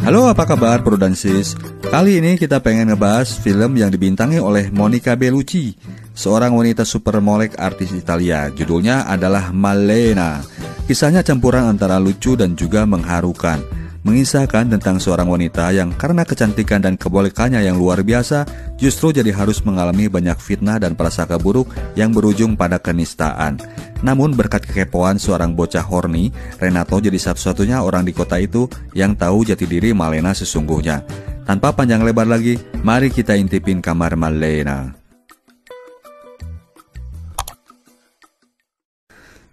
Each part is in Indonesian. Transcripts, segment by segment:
Halo, apa kabar Bro dan Sis? Kali ini kita pengen ngebahas film yang dibintangi oleh Monica Bellucci, seorang wanita super molek artis Italia. Judulnya adalah Malena. Kisahnya campuran antara lucu dan juga mengharukan, mengisahkan tentang seorang wanita yang karena kecantikan dan kebolekannya yang luar biasa, justru jadi harus mengalami banyak fitnah dan prasangka buruk yang berujung pada kenistaan. Namun berkat kekepoan seorang bocah horny, Renato jadi satu-satunya orang di kota itu yang tahu jati diri Malena sesungguhnya. Tanpa panjang lebar lagi, mari kita intipin kamar Malena.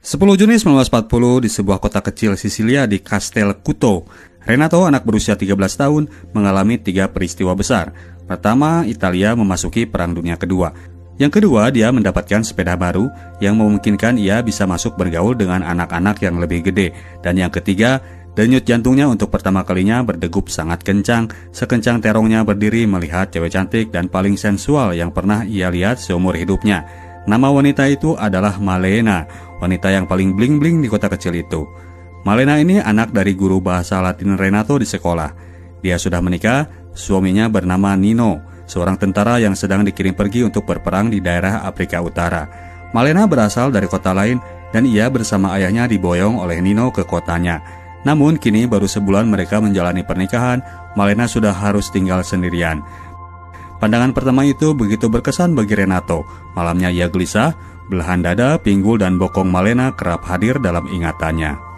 10 Juni 1940 di sebuah kota kecil Sisilia di Castel Cutto, Renato, anak berusia 13 tahun, mengalami 3 peristiwa besar. Pertama, Italia memasuki Perang Dunia Kedua. Yang kedua, dia mendapatkan sepeda baru yang memungkinkan ia bisa masuk bergaul dengan anak-anak yang lebih gede. Dan yang ketiga, denyut jantungnya untuk pertama kalinya berdegup sangat kencang, sekencang terongnya berdiri melihat cewek cantik dan paling sensual yang pernah ia lihat seumur hidupnya. Nama wanita itu adalah Malena, wanita yang paling bling-bling di kota kecil itu. Malena ini anak dari guru bahasa Latin Renato di sekolah. Dia sudah menikah, suaminya bernama Nino, seorang tentara yang sedang dikirim pergi untuk berperang di daerah Afrika Utara. Malena berasal dari kota lain dan ia bersama ayahnya diboyong oleh Nino ke kotanya. Namun kini baru sebulan mereka menjalani pernikahan, Malena sudah harus tinggal sendirian. Pandangan pertama itu begitu berkesan bagi Renato. Malamnya ia gelisah, belahan dada, pinggul dan bokong Malena kerap hadir dalam ingatannya.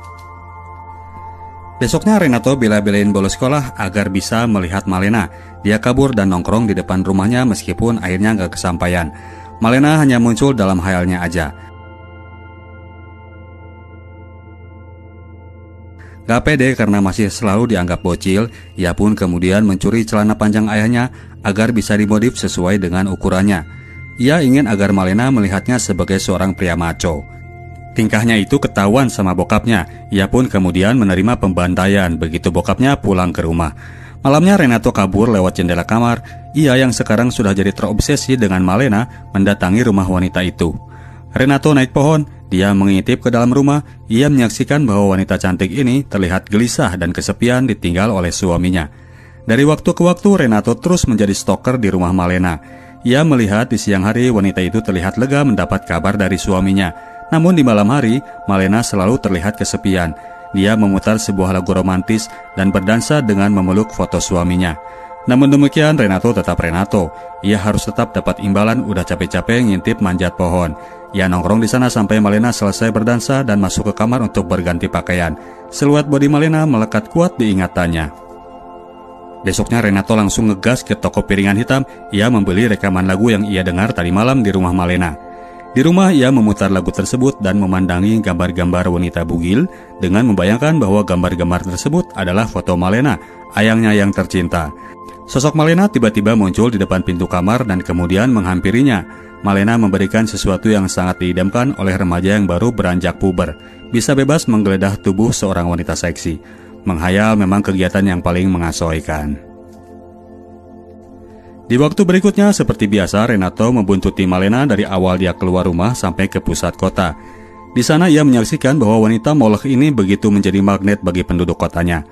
Besoknya Renato bela-belain bolos sekolah agar bisa melihat Malena. Dia kabur dan nongkrong di depan rumahnya meskipun akhirnya gak kesampaian. Malena hanya muncul dalam khayalnya aja. Gak pede karena masih selalu dianggap bocil, ia pun kemudian mencuri celana panjang ayahnya agar bisa dimodif sesuai dengan ukurannya. Ia ingin agar Malena melihatnya sebagai seorang pria maco. Tingkahnya itu ketahuan sama bokapnya. Ia pun kemudian menerima pembantaian begitu bokapnya pulang ke rumah. Malamnya Renato kabur lewat jendela kamar. Ia yang sekarang sudah jadi terobsesi dengan Malena mendatangi rumah wanita itu. Renato naik pohon. Dia mengintip ke dalam rumah. Ia menyaksikan bahwa wanita cantik ini terlihat gelisah dan kesepian ditinggal oleh suaminya. Dari waktu ke waktu Renato terus menjadi stalker di rumah Malena. Ia melihat di siang hari wanita itu terlihat lega mendapat kabar dari suaminya. Namun di malam hari, Malena selalu terlihat kesepian. Dia memutar sebuah lagu romantis dan berdansa dengan memeluk foto suaminya. Namun demikian, Renato tetap Renato. Ia harus tetap dapat imbalan udah capek-capek ngintip manjat pohon. Ia nongkrong di sana sampai Malena selesai berdansa dan masuk ke kamar untuk berganti pakaian. Siluet bodi Malena melekat kuat di ingatannya. Besoknya Renato langsung ngegas ke toko piringan hitam. Ia membeli rekaman lagu yang ia dengar tadi malam di rumah Malena. Di rumah ia memutar lagu tersebut dan memandangi gambar-gambar wanita bugil dengan membayangkan bahwa gambar-gambar tersebut adalah foto Malena, ayangnya yang tercinta. Sosok Malena tiba-tiba muncul di depan pintu kamar dan kemudian menghampirinya. Malena memberikan sesuatu yang sangat diidamkan oleh remaja yang baru beranjak puber. Bisa bebas menggeledah tubuh seorang wanita seksi. Menghayal memang kegiatan yang paling mengasoikan. Di waktu berikutnya, seperti biasa, Renato membuntuti Malena dari awal dia keluar rumah sampai ke pusat kota. Di sana ia menyaksikan bahwa wanita molek ini begitu menjadi magnet bagi penduduk kotanya.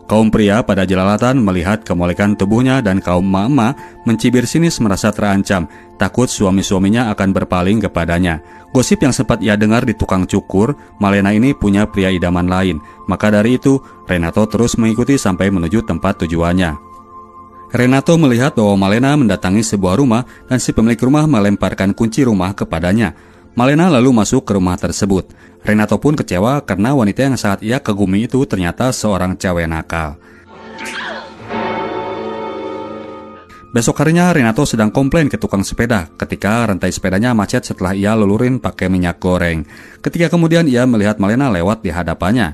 Kaum pria pada jelalatan melihat kemolekan tubuhnya dan kaum emak-emak mencibir sinis merasa terancam, takut suami-suaminya akan berpaling kepadanya. Gosip yang sempat ia dengar di tukang cukur, Malena ini punya pria idaman lain. Maka dari itu, Renato terus mengikuti sampai menuju tempat tujuannya. Renato melihat bahwa Malena mendatangi sebuah rumah dan si pemilik rumah melemparkan kunci rumah kepadanya. Malena lalu masuk ke rumah tersebut. Renato pun kecewa karena wanita yang sangat ia kagumi itu ternyata seorang cewek nakal. Besok harinya Renato sedang komplain ke tukang sepeda ketika rantai sepedanya macet setelah ia lulurin pakai minyak goreng. Ketika kemudian ia melihat Malena lewat di hadapannya.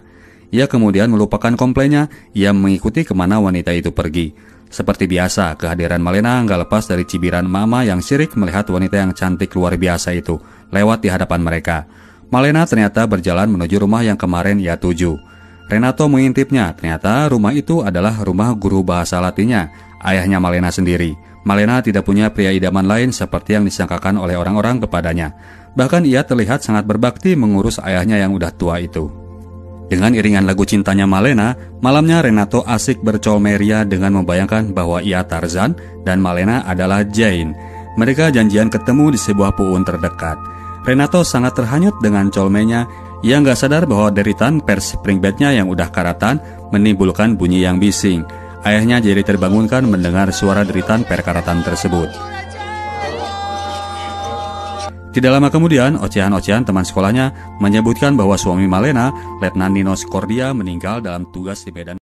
Ia kemudian melupakan komplainnya, ia mengikuti kemana wanita itu pergi. Seperti biasa, kehadiran Malena nggak lepas dari cibiran mama yang sirik melihat wanita yang cantik luar biasa itu lewat di hadapan mereka. Malena ternyata berjalan menuju rumah yang kemarin ia tuju. Renato mengintipnya, ternyata rumah itu adalah rumah guru bahasa Latinnya, ayahnya Malena sendiri. Malena tidak punya pria idaman lain seperti yang disangkakan oleh orang-orang kepadanya. Bahkan ia terlihat sangat berbakti mengurus ayahnya yang udah tua itu. Dengan iringan lagu cintanya Malena, malamnya Renato asik bercolmeria dengan membayangkan bahwa ia Tarzan dan Malena adalah Jane. Mereka janjian ketemu di sebuah puun terdekat. Renato sangat terhanyut dengan colmenya. Ia nggak sadar bahwa deritan per spring bednya yang udah karatan menimbulkan bunyi yang bising. Ayahnya jadi terbangunkan mendengar suara deritan per karatan tersebut. Tidak lama kemudian, ocehan-ocehan teman sekolahnya menyebutkan bahwa suami Malena, Letnan Nino Scordia, meninggal dalam tugas di medan